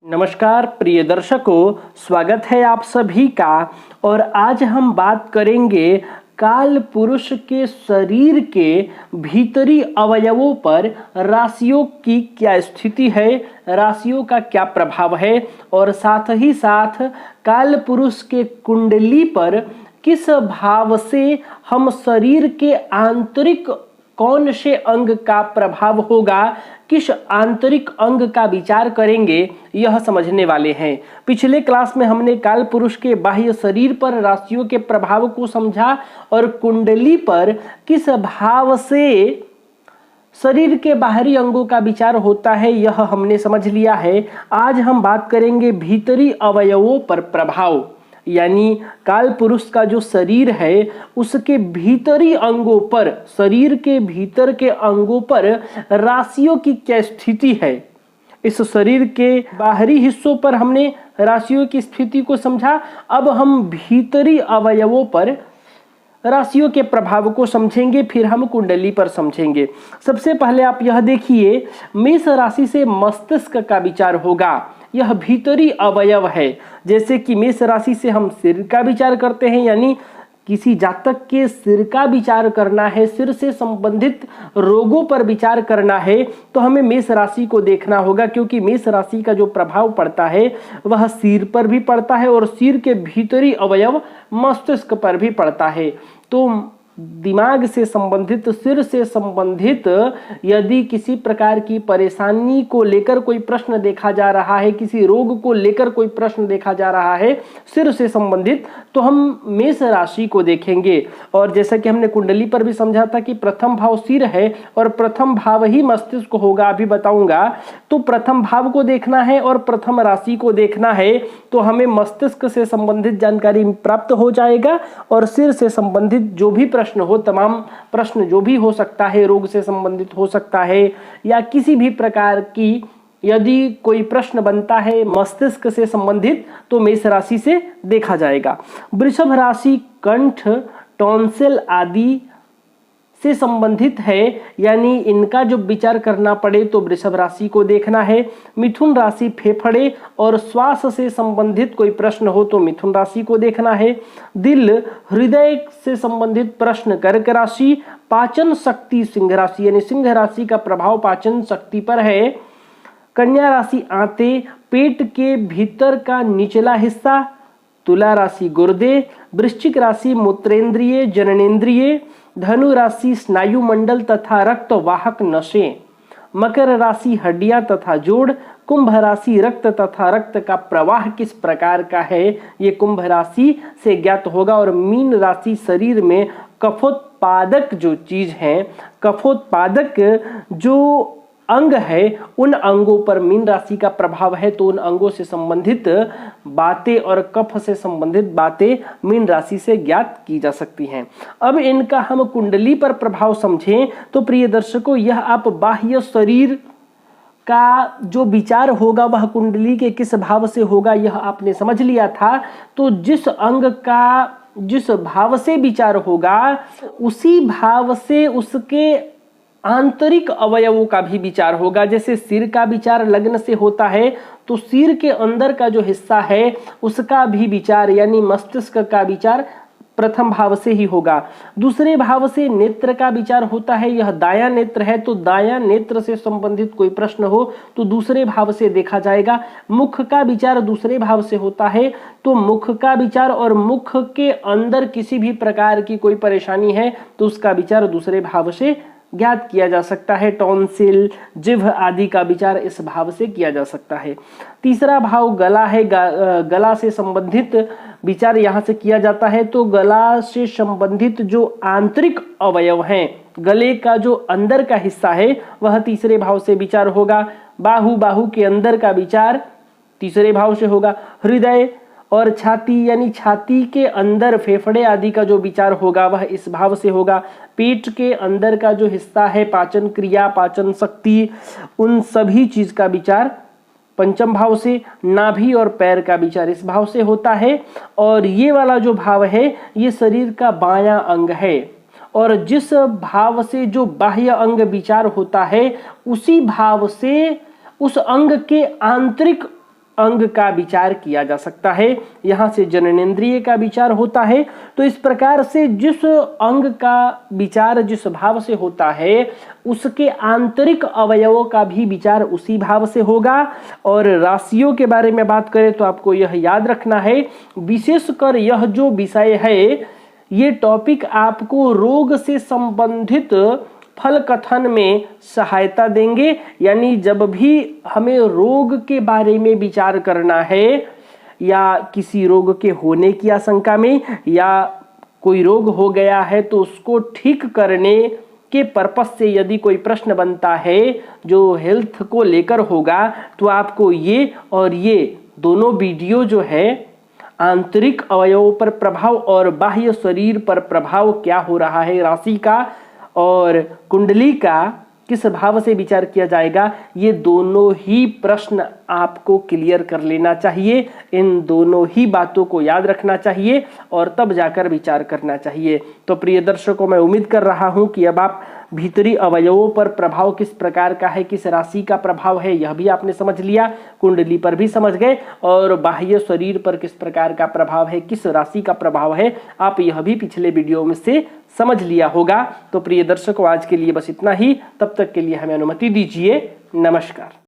नमस्कार प्रिय दर्शकों, स्वागत है आप सभी का। और आज हम बात करेंगे काल पुरुष के शरीर के भीतरी अवयवों पर राशियों की क्या स्थिति है, राशियों का क्या प्रभाव है और साथ ही साथ काल पुरुष के कुंडली पर किस भाव से हम शरीर के आंतरिक कौन से अंग का प्रभाव होगा, किस आंतरिक अंग का विचार करेंगे, यह समझने वाले हैं। पिछले क्लास में हमने काल पुरुष के बाह्य शरीर पर राशियों के प्रभाव को समझा और कुंडली पर किस भाव से शरीर के बाहरी अंगों का विचार होता है, यह हमने समझ लिया है। आज हम बात करेंगे भीतरी अवयवों पर प्रभाव, यानी काल पुरुष का जो शरीर है उसके भीतरी अंगों पर, शरीर के भीतर के अंगों पर राशियों की क्या स्थिति है। इस शरीर के बाहरी हिस्सों पर हमने राशियों की स्थिति को समझा, अब हम भीतरी अवयवों पर राशियों के प्रभाव को समझेंगे, फिर हम कुंडली पर समझेंगे। सबसे पहले आप यह देखिए, मेष राशि से मस्तिष्क का विचार होगा, यह भीतरी अवयव है। जैसे कि मेष राशि से हम सिर का विचार करते हैं, यानी किसी जातक के सिर का विचार करना है, सिर से संबंधित रोगों पर विचार करना है, तो हमें मेष राशि को देखना होगा, क्योंकि मेष राशि का जो प्रभाव पड़ता है वह सिर पर भी पड़ता है और सिर के भीतरी अवयव मस्तिष्क पर भी पड़ता है। तो दिमाग से संबंधित, सिर से संबंधित यदि किसी प्रकार की परेशानी को लेकर कोई प्रश्न देखा जा रहा है, किसी रोग को लेकर कोई प्रश्न देखा जा रहा है सिर से संबंधित, तो हम मेष राशि को देखेंगे। और जैसा कि हमने कुंडली पर भी समझा था कि प्रथम भाव सिर है और प्रथम भाव ही मस्तिष्क होगा, अभी बताऊंगा। तो प्रथम भाव को देखना है और प्रथम राशि को देखना है, तो हमें मस्तिष्क से संबंधित जानकारी प्राप्त हो जाएगा और सिर से संबंधित जो भी प्रश्न हो, तमाम प्रश्न जो भी हो सकता है, रोग से संबंधित हो सकता है या किसी भी प्रकार की यदि कोई प्रश्न बनता है मस्तिष्क से संबंधित, तो मेष राशि से देखा जाएगा। वृषभ राशि कंठ, टॉन्सिल आदि से संबंधित है, यानी इनका जो विचार करना पड़े तो वृषभ राशि को देखना है। मिथुन राशि फेफड़े और श्वास से संबंधित कोई प्रश्न हो तो मिथुन राशि को देखना है। दिल हृदय से संबंधित प्रश्न कर्क राशि। पाचन शक्ति सिंह राशि, यानी सिंह राशि का प्रभाव पाचन शक्ति पर है। कन्या राशि आंतें, पेट के भीतर का निचला हिस्सा। तुला राशि गुर्दे। वृश्चिक राशि मूत्रेंद्रिय जननेंद्रिय। धनु राशि स्नायु मंडल तथा रक्त वाहक नसें। मकर राशि हड्डियां तथा जोड़। कुंभ राशि रक्त तथा रक्त का प्रवाह किस प्रकार का है, ये कुंभ राशि से ज्ञात होगा। और मीन राशि शरीर में कफोत्पादक जो चीज है, कफोत्पादक जो अंग है, उन अंगों पर मीन राशि का प्रभाव है, तो उन अंगों से संबंधित बातें और कफ से संबंधित बातें मीन राशि से ज्ञात की जा सकती हैं। अब इनका हम कुंडली पर प्रभाव समझें तो प्रिय दर्शकों, यह आप बाह्य शरीर का जो विचार होगा वह कुंडली के किस भाव से होगा, यह आपने समझ लिया था। तो जिस अंग का जिस भाव से विचार होगा, उसी भाव से उसके आंतरिक अवयवों का भी विचार होगा। जैसे सिर का विचार लग्न से होता है, तो सिर के अंदर का जो हिस्सा है उसका भी विचार, यानी मस्तिष्क का विचार प्रथम भाव से ही होगा। दूसरे भाव से नेत्र का विचार होता है, यह दायां नेत्र है, तो दायां नेत्र से संबंधित कोई प्रश्न हो तो दूसरे भाव से देखा जाएगा। मुख का विचार दूसरे भाव से होता है, तो मुख का विचार, और मुख के अंदर किसी भी प्रकार की कोई परेशानी है तो उसका विचार दूसरे भाव से ज्ञात किया जा सकता है। टॉन्सिल, जिह्व आदि का विचार इस भाव से किया जा सकता है। तीसरा भाव गला है, गला से संबंधित विचार यहाँ से किया जाता है। तो गला से संबंधित जो आंतरिक अवयव हैं, गले का जो अंदर का हिस्सा है वह तीसरे भाव से विचार होगा। बाहु, बाहु के अंदर का विचार तीसरे भाव से होगा। हृदय और छाती, यानी छाती के अंदर फेफड़े आदि का जो विचार होगा वह इस भाव से होगा। पेट के अंदर का जो हिस्सा है, पाचन क्रिया, पाचन शक्ति, उन सभी चीज का विचार पंचम भाव से। नाभि और पैर का विचार इस भाव से होता है। और ये वाला जो भाव है ये शरीर का बायां अंग है, और जिस भाव से जो बाह्य अंग विचार होता है उसी भाव से उस अंग के आंतरिक अंग का विचार किया जा सकता है। यहाँ से जननेंद्रिय का विचार होता है। तो इस प्रकार से जिस अंग का विचार जिस भाव से होता है उसके आंतरिक अवयवों का भी विचार उसी भाव से होगा। और राशियों के बारे में बात करें तो आपको यह याद रखना है, विशेषकर यह जो विषय है ये टॉपिक आपको रोग से संबंधित फल कथन में सहायता देंगे। यानी जब भी हमें रोग के बारे में विचार करना है या किसी रोग के होने की आशंका में या कोई रोग हो गया है तो उसको ठीक करने के पर्पस से यदि कोई प्रश्न बनता है जो हेल्थ को लेकर होगा तो आपको ये और ये दोनों वीडियो जो है आंतरिक अवयवों पर प्रभाव और बाह्य शरीर पर प्रभाव क्या हो रहा है राशि का और कुंडली का किस भाव से विचार किया जाएगा, ये दोनों ही प्रश्न आपको क्लियर कर लेना चाहिए। इन दोनों ही बातों को याद रखना चाहिए और तब जाकर विचार करना चाहिए। तो प्रिय दर्शकों, मैं उम्मीद कर रहा हूं कि अब आप भीतरी अवयवों पर प्रभाव किस प्रकार का है, किस राशि का प्रभाव है, यह भी आपने समझ लिया, कुंडली पर भी समझ गए और बाह्य शरीर पर किस प्रकार का प्रभाव है, किस राशि का प्रभाव है, आप यह भी पिछले वीडियो में से समझ लिया होगा। तो प्रिय दर्शकों, आज के लिए बस इतना ही। तब तक के लिए हमें अनुमति दीजिए। नमस्कार।